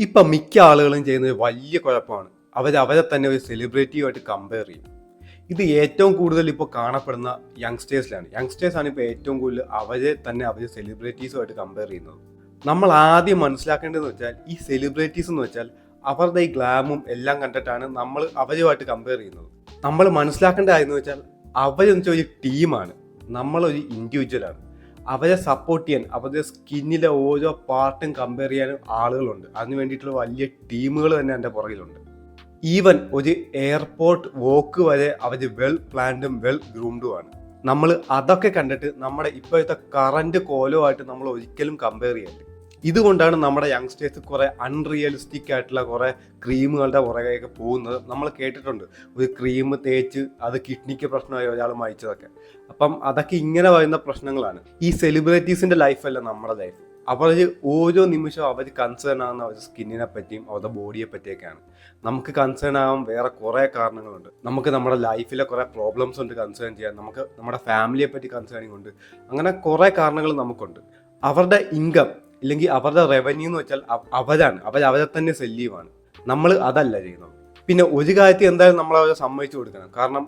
ഇപ്പം മിക്ക ആളുകളും ചെയ്യുന്നത് വലിയ കുഴപ്പമാണ്. അവരെ തന്നെ ഒരു സെലിബ്രിറ്റിയുമായിട്ട് കമ്പയർ ചെയ്യും. ഇത് ഏറ്റവും കൂടുതൽ ഇപ്പോൾ കാണപ്പെടുന്ന യങ്സ്റ്റേഴ്സിലാണ്. യങ്സ്റ്റേഴ്സാണ് ഇപ്പോൾ ഏറ്റവും കൂടുതൽ അവരെ തന്നെ അവർ സെലിബ്രിറ്റീസുമായിട്ട് കമ്പയർ ചെയ്യുന്നത്. നമ്മൾ ആദ്യം മനസ്സിലാക്കേണ്ടതെന്ന് വെച്ചാൽ ഈ സെലിബ്രിറ്റീസ് എന്ന് വെച്ചാൽ അവരുടെ ഈ ഗ്ലാമും എല്ലാം കണ്ടിട്ടാണ് നമ്മൾ അവരുമായിട്ട് കമ്പയർ ചെയ്യുന്നത്. നമ്മൾ മനസ്സിലാക്കേണ്ട കാര്യം എന്ന് വെച്ചാൽ അവരെന്ന് വെച്ചാൽ ഒരു ടീമാണ്, നമ്മളൊരു ഇൻഡിവിജ്വലാണ്. അവരെ സപ്പോർട്ട് ചെയ്യാൻ അവരുടെ സ്കിന്നിലെ ഓരോ പാർട്ടും കമ്പയർ ചെയ്യാനും ആളുകളുണ്ട്. അതിന് വേണ്ടിയിട്ടുള്ള വലിയ ടീമുകൾ തന്നെ എൻ്റെ പുറകിലുണ്ട്. ഈവൻ ഒരു എയർപോർട്ട് വോക്ക് വരെ അവർ വെൽ പ്ലാൻഡും വെൽ ഗ്രൂംഡുമാണ്. നമ്മൾ അതൊക്കെ കണ്ടിട്ട് നമ്മുടെ ഇപ്പോഴത്തെ കറന്റ് കോലവുമായിട്ട് നമ്മൾ ഒരിക്കലും കമ്പയർ ചെയ്യരുത്. ഇതുകൊണ്ടാണ് നമ്മുടെ യങ്സ്റ്റേഴ്സ് കുറെ അൺറിയലിസ്റ്റിക് ആയിട്ടുള്ള കുറെ ക്രീമുകളുടെ പുറകെയൊക്കെ പോകുന്നത്. നമ്മൾ കേട്ടിട്ടുണ്ട്, ഒരു ക്രീം തേച്ച് അത് കിഡ്നിക്ക് പ്രശ്നമായി ഒരാൾ മരിച്ചതൊക്കെ. അപ്പം അതൊക്കെ ഇങ്ങനെ വരുന്ന പ്രശ്നങ്ങളാണ്. ഈ സെലിബ്രിറ്റീസിന്റെ ലൈഫല്ല നമ്മുടെ ലൈഫ്. അവർ ഓരോ നിമിഷവും അവർ കൺസേൺ ആകുന്ന അവരുടെ സ്കിന്നിനെ പറ്റിയും അവരുടെ ബോഡിയെ പറ്റിയൊക്കെയാണ്. നമുക്ക് കൺസേൺ ആകാൻ വേറെ കുറേ കാരണങ്ങളുണ്ട്. നമുക്ക് നമ്മുടെ ലൈഫിലെ കുറേ പ്രോബ്ലംസ് ഉണ്ട് കൺസേൺ ചെയ്യാൻ, നമുക്ക് നമ്മുടെ ഫാമിലിയെ പറ്റി കൺസേണിങ് ഉണ്ട്. അങ്ങനെ കുറേ കാരണങ്ങൾ നമുക്കുണ്ട്. അവരുടെ ഇൻകം ഇല്ലെങ്കിൽ അവരുടെ റവന്യൂ എന്ന് വെച്ചാൽ അവരെ തന്നെ സെല്ലിയുമാണ്. നമ്മൾ അതല്ല ചെയ്യുന്നത്. പിന്നെ ഒരു കാര്യത്തിൽ എന്തായാലും നമ്മൾ അവരെ സമ്മതിച്ചു കൊടുക്കണം. കാരണം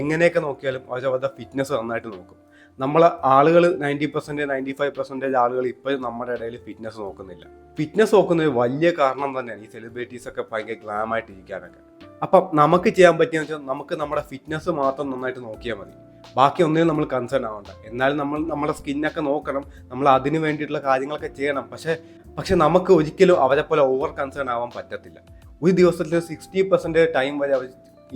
എങ്ങനെയൊക്കെ നോക്കിയാലും അവരുടെ ഫിറ്റ്നസ് നന്നായിട്ട് നോക്കും. നമ്മളെ ആളുകൾ 90% 95% ആളുകൾ ഇപ്പോഴും നമ്മുടെ ഇടയിൽ ഫിറ്റ്നസ് നോക്കുന്നില്ല. ഫിറ്റ്നസ് നോക്കുന്ന വലിയ കാരണം തന്നെയാണ് ഈ സെലിബ്രിറ്റീസ് ഒക്കെ ഭയങ്കര ഗ്ലാം ആയിട്ട് ഇരിക്കാനൊക്കെ. അപ്പം നമുക്ക് ചെയ്യാൻ പറ്റിയെന്ന് വെച്ചാൽ നമുക്ക് നമ്മുടെ ഫിറ്റ്നസ് മാത്രം നന്നായിട്ട് നോക്കിയാൽ മതി. ബാക്കി ഒന്നിനും നമ്മൾ കൺസേൺ ആവണ്ട. എന്നാലും നമ്മൾ നമ്മുടെ സ്കിന്നൊക്കെ നോക്കണം, നമ്മൾ അതിന് വേണ്ടിയിട്ടുള്ള കാര്യങ്ങളൊക്കെ ചെയ്യണം. പക്ഷെ നമുക്ക് ഒരിക്കലും അവരെ പോലെ ഓവർ കൺസേൺ ആവാൻ പറ്റത്തില്ല. ഒരു ദിവസത്തിൽ 60% ടൈം വരെ അവർ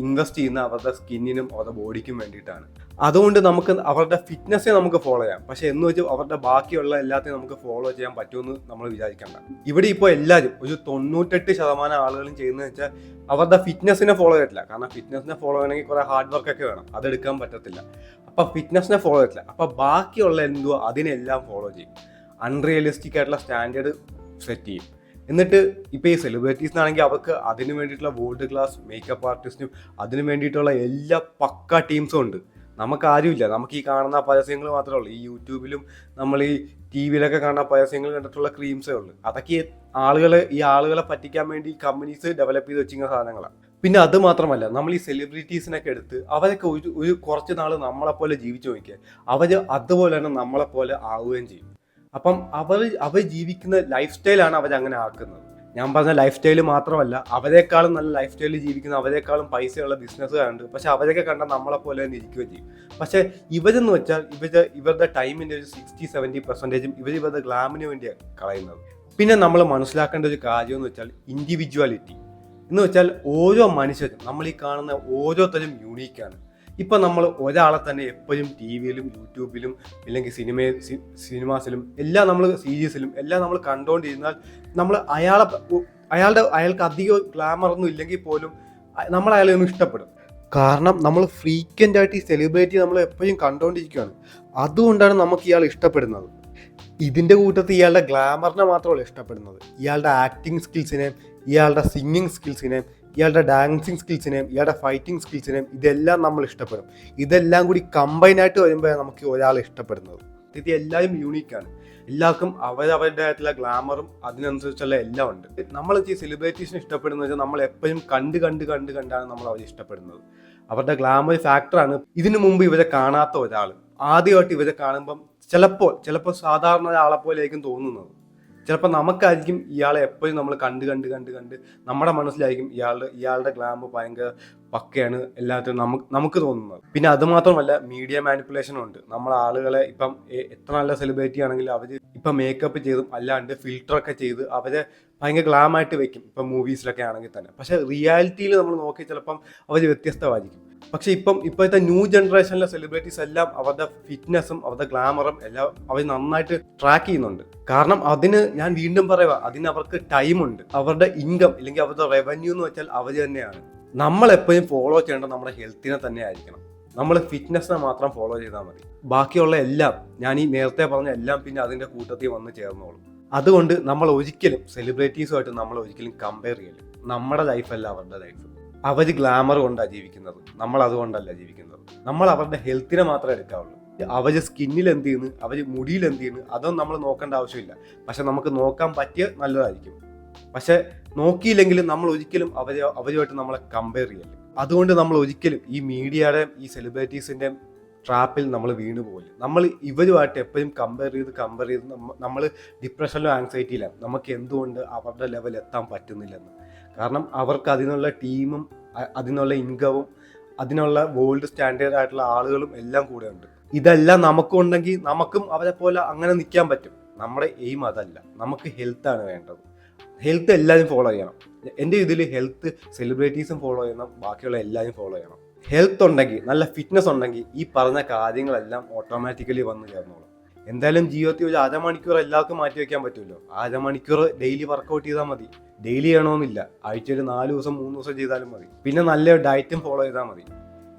ഇൻവെസ്റ്റ് ചെയ്യുന്ന അവരുടെ സ്കിന്നിനും അവരുടെ ബോഡിക്കും വേണ്ടിയിട്ടാണ്. അതുകൊണ്ട് നമുക്ക് അവരുടെ ഫിറ്റ്നസ്സിനെ നമുക്ക് ഫോളോ ചെയ്യാം. പക്ഷെ എന്ന് വെച്ചാൽ അവരുടെ ബാക്കിയുള്ള എല്ലാத்தைയും നമുക്ക് ഫോളോ ചെയ്യാൻ പറ്റുമെന്ന് നമ്മൾ വിചാരിക്കണ്ട. ഇവിടെ ഇപ്പോൾ എല്ലാവരും ഒരു 98% ആളുകളും ചെയ്യുന്നത് വെച്ചാൽ അവരുടെ ഫിറ്റ്നസ്സിനെ ഫോളോ ചെയ്തിട്ടില്ല. കാരണം ഫിറ്റ്നസ്സിനെ ഫോളോ ചെയ്യണമെങ്കിൽ കുറെ ഹാർഡ് വർക്കൊക്കെ വേണം, അതെടുക്കാൻ പറ്റത്തില്ല. അപ്പം ഫിറ്റ്നസ്സിനെ ഫോളോ ചെയ്തിട്ടില്ല. അപ്പം ബാക്കിയുള്ള എന്തുവോ അതിനെല്ലാം ഫോളോ ചെയ്യും. അൺറിയലിസ്റ്റിക് ആയിട്ടുള്ള സ്റ്റാൻഡേർഡ് സെറ്റ് ചെയ്യും. എന്നിട്ട് ഇപ്പോൾ ഈ സെലിബ്രിറ്റീസിനാണെങ്കിൽ അവർക്ക് അതിന് വേണ്ടിയിട്ടുള്ള വേൾഡ് ക്ലാസ് മേക്കപ്പ് ആർട്ടിസ്റ്റും അതിന് വേണ്ടിയിട്ടുള്ള എല്ലാ പക്ക ടീംസും ഉണ്ട്. നമുക്ക് ആരുമില്ല. നമുക്ക് ഈ കാണുന്ന പരസ്യങ്ങൾ മാത്രമേ ഉള്ളൂ. ഈ യൂട്യൂബിലും നമ്മൾ ഈ ടി വിയിലൊക്കെ കാണുന്ന പരസ്യങ്ങൾ കണ്ടിട്ടുള്ള ക്രീംസേ ഉള്ളൂ. അതൊക്കെ ഈ ആളുകളെ പറ്റിക്കാൻ വേണ്ടി കമ്പനീസ് ഡെവലപ്പ് ചെയ്ത് വെച്ചിരിക്കുന്ന സാധനങ്ങളാണ്. പിന്നെ അത് മാത്രമല്ല, നമ്മൾ ഈ സെലിബ്രിറ്റീസിനൊക്കെ എടുത്ത് അവരൊക്കെ ഒരു കുറച്ച് നാൾ നമ്മളെപ്പോലെ ജീവിച്ചു നോക്കിയാൽ അവർ അതുപോലെ തന്നെ നമ്മളെപ്പോലെ ആവുകയും ചെയ്യും. അപ്പം അവർ ജീവിക്കുന്ന ലൈഫ് സ്റ്റൈലാണ് അവരങ്ങനെ ആക്കുന്നത്. ഞാൻ പറഞ്ഞ ലൈഫ് സ്റ്റൈല് മാത്രമല്ല, അവരെക്കാളും നല്ല ലൈഫ് സ്റ്റൈലിൽ ജീവിക്കുന്ന അവരെക്കാളും പൈസയുള്ള ബിസിനസ്സുകാരുണ്ട്. പക്ഷെ അവരൊക്കെ കണ്ടാൽ നമ്മളെപ്പോലെ തന്നെ ഇരിക്കുകയും ചെയ്യും. പക്ഷെ ഇവരെന്ന് വെച്ചാൽ ഇവരുടെ ടൈമിൻ്റെ ഒരു 60-70% ഇവരുടെ ഗ്ലാമിന് വേണ്ടിയാണ് കളയുന്നത്. പിന്നെ നമ്മൾ മനസ്സിലാക്കേണ്ട ഒരു കാര്യം എന്ന് വെച്ചാൽ ഇൻഡിവിജ്വാലിറ്റി എന്ന് വെച്ചാൽ ഓരോ മനുഷ്യരും, നമ്മൾ ഈ കാണുന്ന ഓരോരുത്തരും യൂണീക്കാണ്. ഇപ്പം നമ്മൾ ഒരാളെ തന്നെ എപ്പോഴും ടി വിയിലും യൂട്യൂബിലും ഇല്ലെങ്കിൽ സിനിമാസിലും എല്ലാം നമ്മൾ സീരീസിലും എല്ലാം നമ്മൾ കണ്ടുകൊണ്ടിരുന്നാൽ നമ്മൾ അയാൾക്ക് അധികം ഗ്ലാമറൊന്നും ഇല്ലെങ്കിൽ പോലും നമ്മൾ അയാളെ ഒന്നും ഇഷ്ടപ്പെടും. കാരണം നമ്മൾ ഫ്രീക്വൻ്റ് ആയിട്ട് ഈ സെലിബ്രിറ്റി നമ്മൾ എപ്പോഴും കണ്ടുകൊണ്ടിരിക്കുകയാണ്. അതുകൊണ്ടാണ് നമുക്ക് ഇയാൾ ഇഷ്ടപ്പെടുന്നത്. ഇതിൻ്റെ കൂട്ടത്തിൽ ഇയാളുടെ ഗ്ലാമറിനെ മാത്രമല്ല ഇഷ്ടപ്പെടുന്നത്, ഇയാളുടെ ആക്ടിങ് സ്കിൽസിനെയും ഇയാളുടെ സിംഗിങ് സ്കിൽസിനെയും ഇയാളുടെ ഡാൻസിങ് സ്കിൽസിനെയും ഇയാളുടെ ഫൈറ്റിംഗ് സ്കിൽസിനെയും ഇതെല്ലാം നമ്മൾ ഇഷ്ടപ്പെടും. ഇതെല്ലാം കൂടി കമ്പൈനായിട്ട് വരുമ്പോഴാണ് നമുക്ക് ഒരാളെ ഇഷ്ടപ്പെടുന്നത്. ഇത് എല്ലാവരും യൂണീക്കാണ്. എല്ലാവർക്കും അവരവരുടേതായിട്ടുള്ള ഗ്ലാമറും അതിനനുസരിച്ചുള്ള എല്ലാം ഉണ്ട്. നമ്മൾ ഈ സെലിബ്രിറ്റീസിനെ ഇഷ്ടപ്പെടുന്നത് വെച്ചാൽ നമ്മൾ എപ്പോഴും കണ്ടാണ് നമ്മൾ അവരെ ഇഷ്ടപ്പെടുന്നത്. അവരുടെ ഗ്ലാമർ ഫാക്ടറാണ്. ഇതിനു മുമ്പ് ഇവരെ കാണാത്ത ഒരാൾ ആദ്യമായിട്ട് ഇവരെ കാണുമ്പം ചിലപ്പോൾ സാധാരണ ഒരാളെ പോലെ ആയിരിക്കും തോന്നുന്നത്. ചിലപ്പോൾ നമുക്കായിരിക്കും ഇയാളെ എപ്പോഴും നമ്മൾ കണ്ട് നമ്മുടെ മനസ്സിലായിരിക്കും ഇയാളുടെ ഗ്ലാമർ ഭയങ്കര പക്കയാണ് എല്ലാത്തിനും നമുക്ക് തോന്നുന്നത്. പിന്നെ അതുമാത്രമല്ല, മീഡിയ മാനിപ്പുലേഷനും ഉണ്ട്. നമ്മൾ ആളുകളെ ഇപ്പം എത്ര നല്ല സെലിബ്രിറ്റി ആണെങ്കിലും അവർ ഇപ്പം മേക്കപ്പ് ചെയ്തും അല്ലാണ്ട് ഫിൽറ്ററൊക്കെ ചെയ്ത് അവരെ ഭയങ്കര ഗ്ലാമായിട്ട് വെക്കും, ഇപ്പം മൂവീസിലൊക്കെ ആണെങ്കിൽ തന്നെ. പക്ഷെ റിയാലിറ്റിയിൽ നമ്മൾ നോക്കി ചിലപ്പം അവർ വ്യത്യസ്തമായിരിക്കും. പക്ഷെ ഇപ്പോഴത്തെ ന്യൂ ജനറേഷനിലെ സെലിബ്രിറ്റീസ് എല്ലാം അവരുടെ ഫിറ്റ്നസും അവരുടെ ഗ്ലാമറും എല്ലാം അവർ നന്നായിട്ട് ട്രാക്ക് ചെയ്യുന്നുണ്ട്. കാരണം ഞാൻ വീണ്ടും പറയുക, അതിന് അവർക്ക് ടൈമുണ്ട്. അവരുടെ ഇൻകം ഇല്ലെങ്കിൽ അവരുടെ റവന്യൂ എന്ന് വെച്ചാൽ അവർ തന്നെയാണ്. നമ്മൾ എപ്പോഴും ഫോളോ ചെയ്യേണ്ടത് നമ്മുടെ ഹെൽത്തിനെ തന്നെ ആയിരിക്കണം. നമ്മൾ ഫിറ്റ്നസ്സിനെ മാത്രം ഫോളോ ചെയ്താൽ മതി. ബാക്കിയുള്ള എല്ലാം, ഞാൻ ഈ നേരത്തെ പറഞ്ഞ എല്ലാം പിന്നെ അതിൻ്റെ കൂട്ടത്തിൽ വന്ന് ചേർന്നോളും. അതുകൊണ്ട് നമ്മൾ ഒരിക്കലും സെലിബ്രിറ്റീസുമായിട്ട് നമ്മൾ ഒരിക്കലും കമ്പയർ ചെയ്യരുത്. നമ്മുടെ ലൈഫല്ല അവരുടെ ലൈഫ്. അവർ ഗ്ലാമർ കൊണ്ടാണ് ജീവിക്കുന്നത്, നമ്മൾ അതുകൊണ്ടല്ല ജീവിക്കുന്നത്. നമ്മൾ അവരുടെ ഹെൽത്തിനെ മാത്രമേ എടുക്കാവുള്ളൂ. അവർ സ്കിന്നിൽ എന്ത് ചെയ്യുന്നു, അവർ മുടിയിൽ എന്ത് ചെയ്യുന്നു, അതൊന്നും നമ്മൾ നോക്കേണ്ട ആവശ്യമില്ല. പക്ഷെ നമുക്ക് നോക്കാൻ പറ്റിയ നല്ലതായിരിക്കും. പക്ഷെ നോക്കിയില്ലെങ്കിലും നമ്മൾ ഒരിക്കലും അവരുമായിട്ട് നമ്മളെ കമ്പയർ ചെയ്യല്ലേ. അതുകൊണ്ട് നമ്മൾ ഒരിക്കലും ഈ മീഡിയയുടെ ഈ സെലിബ്രിറ്റീസിൻ്റെ ട്രാപ്പിൽ നമ്മൾ വീണു പോകില്ല. നമ്മൾ ഇവരുമായിട്ട് എപ്പോഴും കമ്പയർ ചെയ്ത് നമ്മൾ ഡിപ്രഷനിലും ആങ്സൈറ്റിയിലാണ്. നമുക്ക് എന്തുകൊണ്ട് അവരുടെ ലെവൽ എത്താൻ പറ്റുന്നില്ലെന്ന്. കാരണം അവർക്ക് അതിനുള്ള ടീമും അതിനുള്ള ഇൻകവും അതിനുള്ള വേൾഡ് സ്റ്റാൻഡേർഡ് ആയിട്ടുള്ള ആളുകളും എല്ലാം കൂടെ ഉണ്ട്. ഇതെല്ലാം നമുക്കും ഉണ്ടെങ്കിൽ നമുക്കും അവരെ പോലെ അങ്ങനെ നിൽക്കാൻ പറ്റും. നമ്മുടെ എയിം അതല്ല, നമുക്ക് ഹെൽത്താണ് വേണ്ടത്. ഹെൽത്ത് എല്ലാവരും ഫോളോ ചെയ്യണം. എൻ്റെ ഇതിൽ ഹെൽത്ത് സെലിബ്രിറ്റീസും ഫോളോ ചെയ്യണം, ബാക്കിയുള്ള എല്ലാവരും ഫോളോ ചെയ്യണം. ഹെൽത്ത് ഉണ്ടെങ്കിൽ, നല്ല ഫിറ്റ്നസ് ഉണ്ടെങ്കിൽ ഈ പറഞ്ഞ കാര്യങ്ങളെല്ലാം ഓട്ടോമാറ്റിക്കലി വന്നു ചേർന്നോളും. എന്തായാലും ജീവിതത്തിൽ ഒരു അരമണിക്കൂർ എല്ലാവർക്കും മാറ്റി വയ്ക്കാൻ പറ്റുമല്ലോ. അരമണിക്കൂർ ഡെയിലി വർക്കൗട്ട് ചെയ്താൽ മതി. ഡെയിലി ചെയ്യണമെന്നില്ല, ആഴ്ചയിൽ 4 ദിവസം 3 ദിവസം ചെയ്താലും മതി. പിന്നെ നല്ല ഡയറ്റും ഫോളോ ചെയ്താൽ മതി.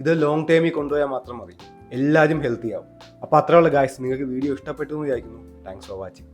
ഇത് ലോങ് ടൈമിൽ കൊണ്ടുപോയാൽ മാത്രം മതി. എല്ലാവരും ഹെൽത്തി ആവും. അപ്പോൾ അത്രയുള്ള ഗായ്സ്, നിങ്ങൾക്ക് വീഡിയോ ഇഷ്ടപ്പെട്ടു എന്ന് വിചാരിക്കുന്നു. Thanks for watching.